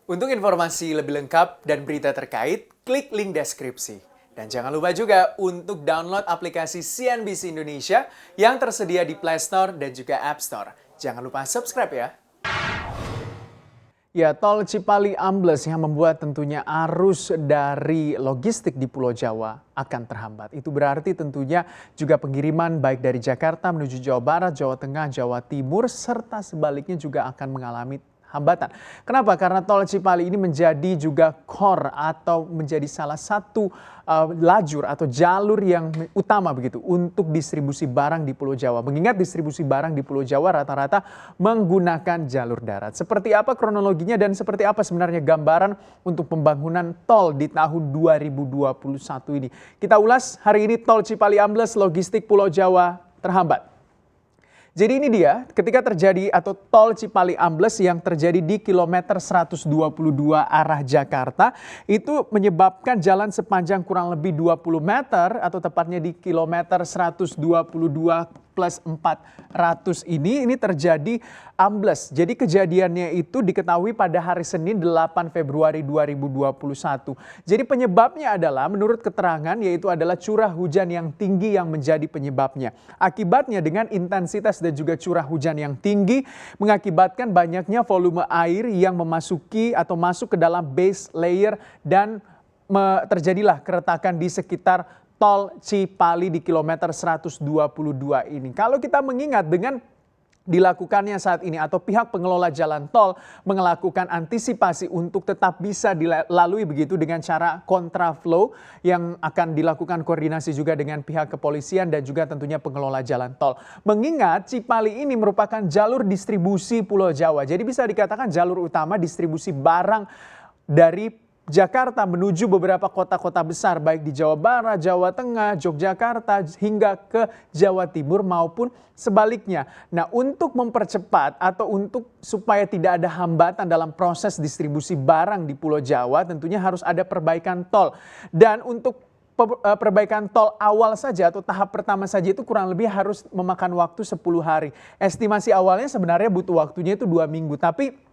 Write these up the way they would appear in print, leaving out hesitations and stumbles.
Untuk informasi lebih lengkap dan berita terkait, klik link deskripsi. Dan jangan lupa juga untuk download aplikasi CNBC Indonesia yang tersedia di Play Store dan juga App Store. Jangan lupa subscribe ya. Ya, tol Cipali ambles yang membuat tentunya arus dari logistik di Pulau Jawa akan terhambat. Itu berarti tentunya juga pengiriman baik dari Jakarta menuju Jawa Barat, Jawa Tengah, Jawa Timur, serta sebaliknya juga akan mengalami hambatan. Kenapa? Karena tol Cipali ini menjadi juga core atau menjadi salah satu lajur atau jalur yang utama begitu untuk distribusi barang di Pulau Jawa. Mengingat distribusi barang di Pulau Jawa rata-rata menggunakan jalur darat. Seperti apa kronologinya dan seperti apa sebenarnya gambaran untuk pembangunan tol di tahun 2021 ini? Kita ulas hari ini tol Cipali ambles, logistik Pulau Jawa terhambat. Jadi ini dia ketika terjadi atau tol Cipali ambles yang terjadi di kilometer 122 arah Jakarta itu menyebabkan jalan sepanjang kurang lebih 20 meter atau tepatnya di kilometer 122 plus 400 ini terjadi ambles. Jadi kejadiannya itu diketahui pada hari Senin 8 Februari 2021. Jadi penyebabnya adalah menurut keterangan yaitu adalah curah hujan yang tinggi yang menjadi penyebabnya. Akibatnya dengan intensitas dan juga curah hujan yang tinggi mengakibatkan banyaknya volume air yang memasuki atau masuk ke dalam base layer dan terjadilah keretakan di sekitar tol Cipali di kilometer 122 ini. Kalau kita mengingat dengan dilakukannya saat ini atau pihak pengelola jalan tol melakukan antisipasi untuk tetap bisa dilalui begitu dengan cara kontraflow yang akan dilakukan koordinasi juga dengan pihak kepolisian dan juga tentunya pengelola jalan tol. Mengingat Cipali ini merupakan jalur distribusi Pulau Jawa. Jadi bisa dikatakan jalur utama distribusi barang dari Jakarta menuju beberapa kota-kota besar baik di Jawa Barat, Jawa Tengah, Yogyakarta hingga ke Jawa Timur maupun sebaliknya. Nah, untuk mempercepat atau untuk supaya tidak ada hambatan dalam proses distribusi barang di Pulau Jawa tentunya harus ada perbaikan tol. Dan untuk perbaikan tol awal saja atau tahap pertama saja itu kurang lebih harus memakan waktu 10 hari. Estimasi awalnya sebenarnya butuh waktunya itu 2 minggu tapi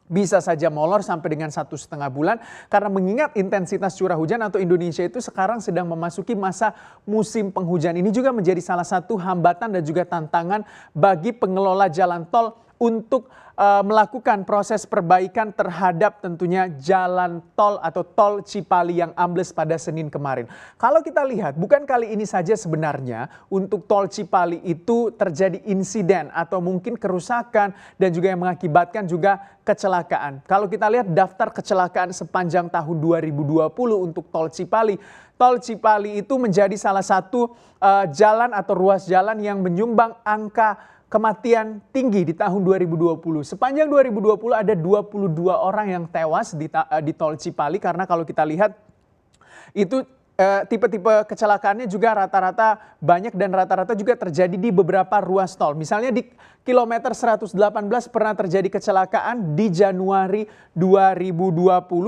bisa saja molor sampai dengan 1,5 bulan karena mengingat intensitas curah hujan atau Indonesia itu sekarang sedang memasuki masa musim penghujan. Ini juga menjadi salah satu hambatan dan juga tantangan bagi pengelola jalan tol untuk melakukan proses perbaikan terhadap tentunya jalan tol atau tol Cipali yang ambles pada Senin kemarin. Kalau kita lihat bukan kali ini saja sebenarnya untuk tol Cipali itu terjadi insiden atau mungkin kerusakan dan juga yang mengakibatkan juga kecelakaan. Kalau kita lihat daftar kecelakaan sepanjang tahun 2020 untuk tol Cipali itu menjadi salah satu jalan atau ruas jalan yang menyumbang angka kematian tinggi di tahun 2020. Sepanjang 2020 ada 22 orang yang tewas di tol Cipali karena kalau kita lihat itu tipe-tipe kecelakaannya juga rata-rata banyak dan rata-rata juga terjadi di beberapa ruas tol. Misalnya di kilometer 118 pernah terjadi kecelakaan di Januari 2020.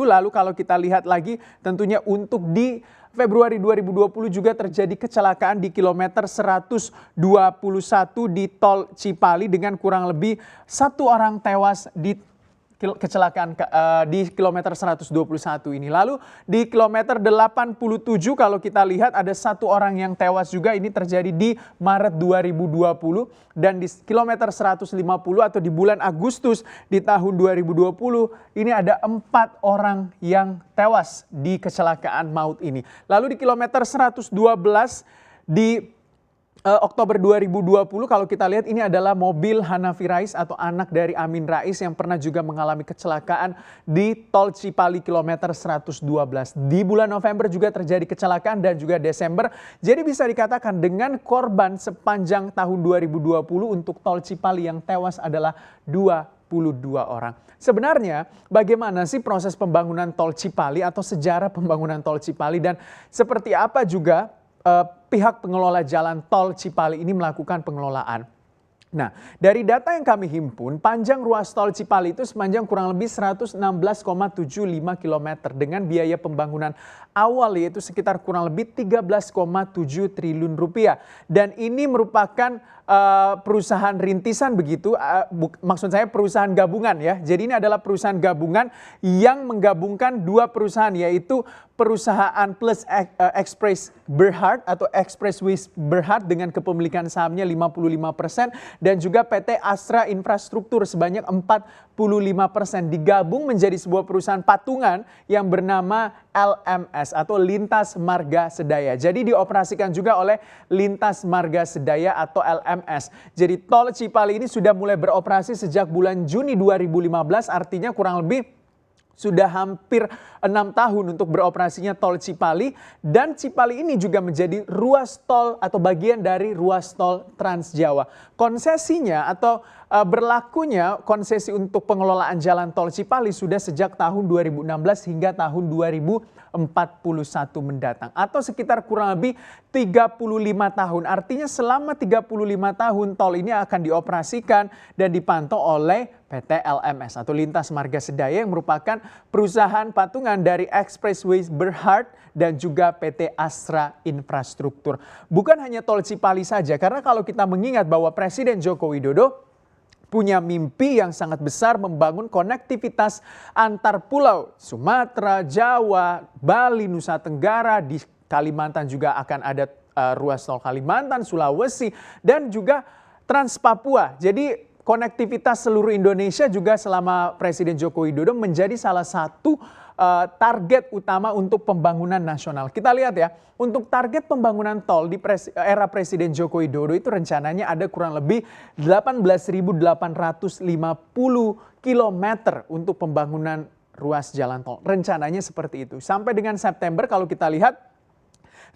Lalu kalau kita lihat lagi tentunya untuk di Februari 2020 juga terjadi kecelakaan di kilometer 121 di tol Cipali dengan kurang lebih 1 orang tewas di kecelakaan di kilometer 121 ini. Lalu di kilometer 87 kalau kita lihat ada 1 orang yang tewas juga, ini terjadi di Maret 2020 dan di kilometer 150 atau di bulan Agustus di tahun 2020 ini ada 4 orang yang tewas di kecelakaan maut ini. Lalu di kilometer 112 di Oktober 2020 kalau kita lihat ini adalah mobil Hanafi Rais atau anak dari Amin Rais yang pernah juga mengalami kecelakaan di tol Cipali kilometer 112. Di bulan November juga terjadi kecelakaan dan juga Desember. Jadi bisa dikatakan dengan korban sepanjang tahun 2020 untuk tol Cipali yang tewas adalah 22 orang. Sebenarnya bagaimana sih proses pembangunan tol Cipali atau sejarah pembangunan tol Cipali dan seperti apa juga pihak pengelola jalan tol Cipali ini melakukan pengelolaan. Nah, dari data yang kami himpun, panjang ruas tol Cipali itu sepanjang kurang lebih 116,75 km dengan biaya pembangunan awal yaitu sekitar kurang lebih 13,7 triliun rupiah. Dan ini merupakan perusahaan rintisan begitu, maksud saya perusahaan gabungan ya. Jadi ini adalah perusahaan gabungan yang menggabungkan dua perusahaan, yaitu perusahaan Plus Express Berhad atau Expressways Berhad dengan kepemilikan sahamnya 55% dan juga PT Astra Infrastruktur sebanyak 45%, digabung menjadi sebuah perusahaan patungan yang bernama LMS atau Lintas Marga Sedaya. Jadi dioperasikan juga oleh Lintas Marga Sedaya atau LMS. Jadi tol Cipali ini sudah mulai beroperasi sejak bulan Juni 2015, artinya kurang lebih sudah hampir 6 tahun untuk beroperasinya tol Cipali, dan Cipali ini juga menjadi ruas tol atau bagian dari ruas tol Trans Jawa. Konsesinya atau berlakunya konsesi untuk pengelolaan jalan tol Cipali sudah sejak tahun 2016 hingga tahun 2041 mendatang atau sekitar kurang lebih 35 tahun. Artinya selama 35 tahun tol ini akan dioperasikan dan dipantau oleh PT LMS atau Lintas Marga Sedaya yang merupakan perusahaan patungan dari Expressways Berhad dan juga PT Astra Infrastruktur. Bukan hanya tol Cipali saja, karena kalau kita mengingat bahwa Presiden Joko Widodo punya mimpi yang sangat besar membangun konektivitas antar pulau Sumatera, Jawa, Bali, Nusa Tenggara, di Kalimantan juga akan ada ruas tol Kalimantan, Sulawesi, dan juga Trans Papua. Jadi konektivitas seluruh Indonesia juga selama Presiden Joko Widodo menjadi salah satu target utama untuk pembangunan nasional. Kita lihat ya, untuk target pembangunan tol di era Presiden Joko Widodo itu rencananya ada kurang lebih 18.850 km untuk pembangunan ruas jalan tol. Rencananya seperti itu. Sampai dengan September kalau kita lihat,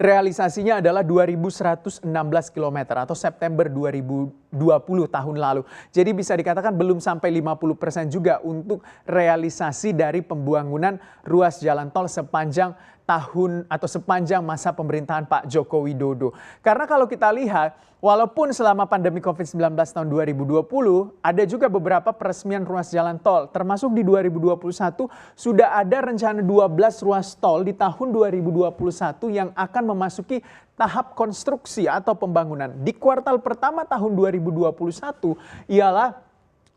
realisasinya adalah 2.116 km atau September 2020 tahun lalu. Jadi bisa dikatakan belum sampai 50% juga untuk realisasi dari pembangunan ruas jalan tol sepanjang tahun atau sepanjang masa pemerintahan Pak Joko Widodo. Karena kalau kita lihat, walaupun selama pandemi COVID-19 tahun 2020 ada juga beberapa peresmian ruas jalan tol, termasuk di 2021 sudah ada rencana 12 ruas tol di tahun 2021 yang akan memasuki tahap konstruksi atau pembangunan. Di kuartal pertama tahun 2021 ialah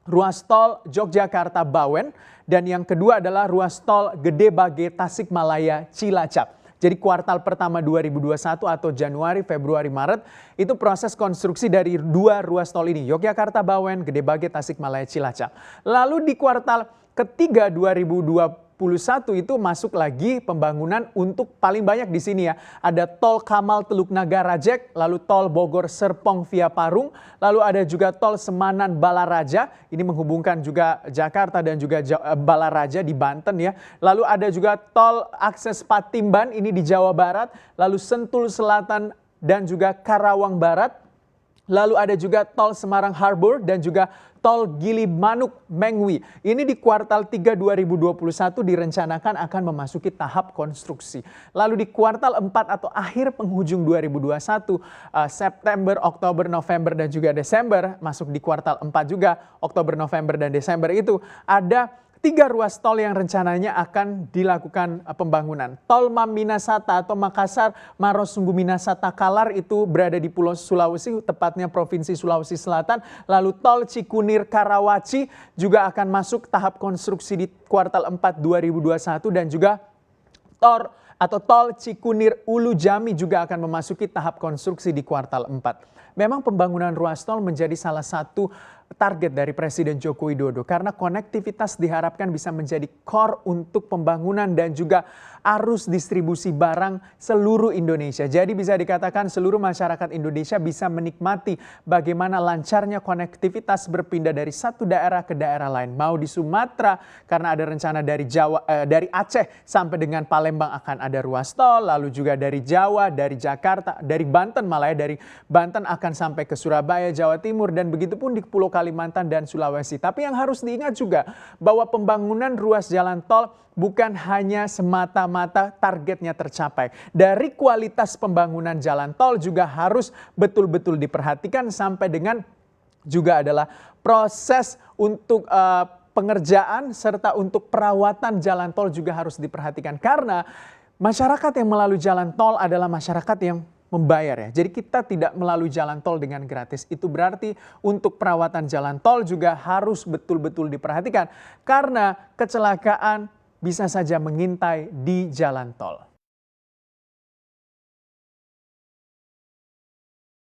ruas tol Yogyakarta-Bawen, dan yang kedua adalah ruas tol Gede Bage Tasikmalaya Cilacap. Jadi kuartal pertama 2021 atau Januari, Februari, Maret itu proses konstruksi dari dua ruas tol ini, Yogyakarta-Bawen, Gede Bage Tasikmalaya Cilacap. Lalu di kuartal ketiga 2021 itu masuk lagi pembangunan untuk paling banyak di sini ya. Ada tol Kamal Teluk Naga Rajek, lalu tol Bogor Serpong via Parung, lalu ada juga tol Semanan Balaraja, ini menghubungkan juga Jakarta dan juga Balaraja di Banten ya. Lalu ada juga tol akses Patimban, ini di Jawa Barat, lalu Sentul Selatan dan juga Karawang Barat. Lalu ada juga tol Semarang Harbor dan juga tol Gilimanuk Mengwi. Ini di kuartal 3 2021 direncanakan akan memasuki tahap konstruksi. Lalu di kuartal 4 atau akhir penghujung 2021, September, Oktober, November dan juga Desember, masuk di kuartal 4 juga, Oktober, November dan Desember itu ada 3 ruas tol yang rencananya akan dilakukan pembangunan. Tol Maminasata atau Makassar Marosunggu Minasata Kalar itu berada di Pulau Sulawesi, tepatnya Provinsi Sulawesi Selatan. Lalu tol Cikunir Karawaci juga akan masuk tahap konstruksi di kuartal 4 2021 dan juga tol Cikunir Ulu Jami juga akan memasuki tahap konstruksi di kuartal 4. Memang pembangunan ruas tol menjadi salah satu target dari Presiden Joko Widodo karena konektivitas diharapkan bisa menjadi core untuk pembangunan dan juga arus distribusi barang seluruh Indonesia. Jadi bisa dikatakan seluruh masyarakat Indonesia bisa menikmati bagaimana lancarnya konektivitas berpindah dari satu daerah ke daerah lain. Mau di Sumatera karena ada rencana dari dari Aceh sampai dengan Palembang akan ada ruas tol, lalu juga dari Jawa, dari Jakarta, dari Banten malah ya, dari Banten akan sampai ke Surabaya, Jawa Timur, dan begitu pun di Pulau Kalimantan dan Sulawesi. Tapi yang harus diingat juga bahwa pembangunan ruas jalan tol bukan hanya semata-mata targetnya tercapai. Dari kualitas pembangunan jalan tol juga harus betul-betul diperhatikan sampai dengan juga adalah proses untuk pengerjaan serta untuk perawatan jalan tol juga harus diperhatikan. Karena masyarakat yang melalui jalan tol adalah masyarakat yang membayar ya. Jadi kita tidak melalui jalan tol dengan gratis. Itu berarti untuk perawatan jalan tol juga harus betul-betul diperhatikan karena kecelakaan bisa saja mengintai di jalan tol.